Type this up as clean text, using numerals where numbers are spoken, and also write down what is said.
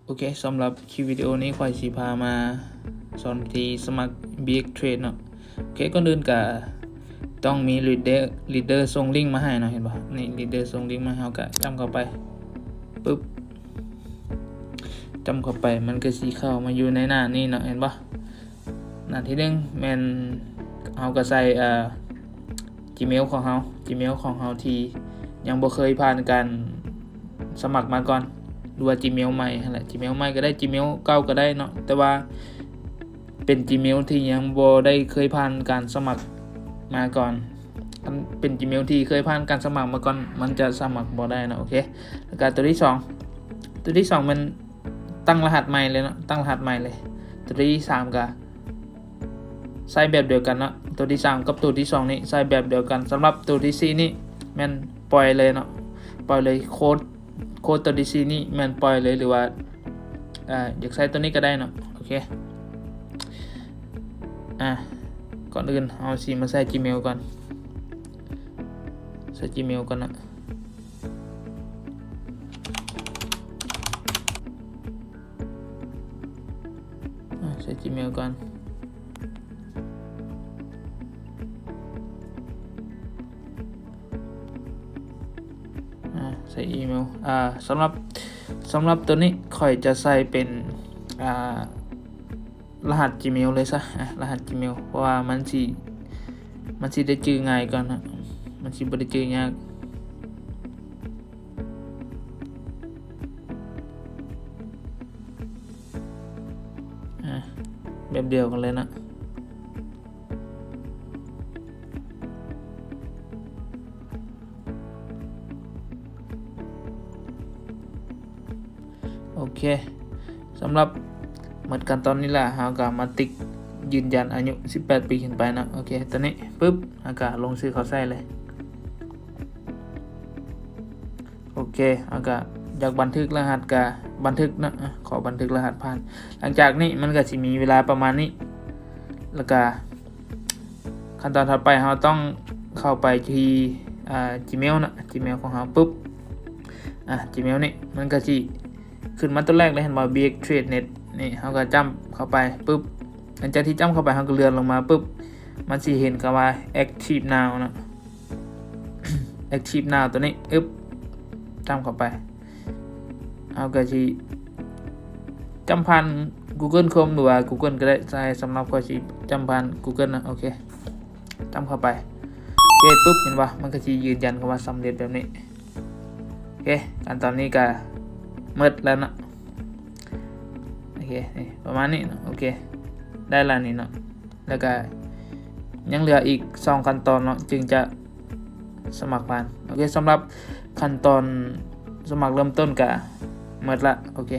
โอเคสำหรับคลิปวิดีโอนี้ข่อยสิพามาสอนวิธีสมัคร BX Trade เนาะโอเคก่อนอื่นก็ต้องมี leader ส่งลิงก์มาให้เนาะเห็นบ่นี่ leader ส่งลิงก์มาให้เฮาก็จำเข้าไปปึ๊บจำเข้าไปมันก็สิเข้ามาอยู่ในหน้านี้เนาะเห็นบ่หน้าที่1แม่นเฮาก็ใส่Gmail ของเฮาที่ยังบ่เคยผ่านการสมัครมาก่อนหรือว่า Gmail ใหม่นั่นแหละ Gmail ใหม่ก็ได้ Gmail เก่าก็ได้เนาะแต่ว่าเป็น Gmail ที่ยังบ่ได้เคยผ่านการสมัครมาก่อนมันเป็น Gmail ที่เคยผ่านการสมัครมาก่อนมันจะสมัครบ่ได้เนาะโอเคแล้วก็ตัวที่2มันตั้งรหัสใหม่เลยเนาะตั้งรหัสใหม่เลยตัวที่3ก็ใช้แบบเดียวกันเนาะตัวที่3กับตัวที่2นี่ใช้แบบเดียวกันสำหรับตัวที่4นี่แม่นปล่อยเลยเนาะปล่อยเลยโค้ดตัวที่4นี่แม่นปล่อยเลยหรือว่าอยากใช้ตัวนี้ก็ได้เนาะโอเคก่อนอื่นเอาสิมาใส่ Gmail ก่อนใส่ Gmail ก่อนนะใส่ Gmail ก่อนใส่อีเมลสำหรับตัวนี้ค่อยจะใส่เป็นรหัส Gmail เลยซะรหัส Gmail เพราะว่ามันสิได้จื้อง่ายก่อนนะมันสิบ่ได้จื้อยากแบบเดียวกันเลยนะโอเคสำหรับหมดกันตอนนี้แหละเราก็มาติ๊กยืนยันอายุ18ปีขึ้นไปนะโอเคตอนนี้ปึ๊บเราก็ลงชื่อเขาใส่เลยโอเคเราก็อยากบันทึกรหัสก็บันทึกนะขอบันทึกรหัสผ่านหลังจากนี้มันก็สิมีเวลาประมาณนี้แล้วก็ขั้นตอนถัดไปเราต้องเข้าไปที่Gmail นะ Gmail ของเราปึ๊บGmail นี่มันก็สิขึ้นมาตัวแรกเลยเห็นว่า BX Trade Net นี่เราก็จำเข้าไปปึ๊บหลังจากที่จำเข้าไปเราก็เลื่อนลงมาปึ๊บมันสิเห็นคำว่า Active Now นะ Active Now ตัวนี้จำเข้าไปเราก็สิจำผ่าน Google Chrome หรือว่า Google ก็ได้ใช้สำหรับข้อสิจำผ่าน Google นะโอเคจำเข้าไปโอเคปึ๊บเห็นว่ามันก็สิยืนยันคำว่าสำเร็จแบบนี้โอเคขั้นตอนนี้ก็หมดแล้วนะโอเคนี่ประมาณนี้นะโอเคได้แล้วนี่เนาะแล้วก็ยังเหลืออีก2ขั้นตอนเนาะจึงจะสมัครผ่านโอเคสำหรับขั้นตอนสมัครเริ่มต้นก็หมดละโอเค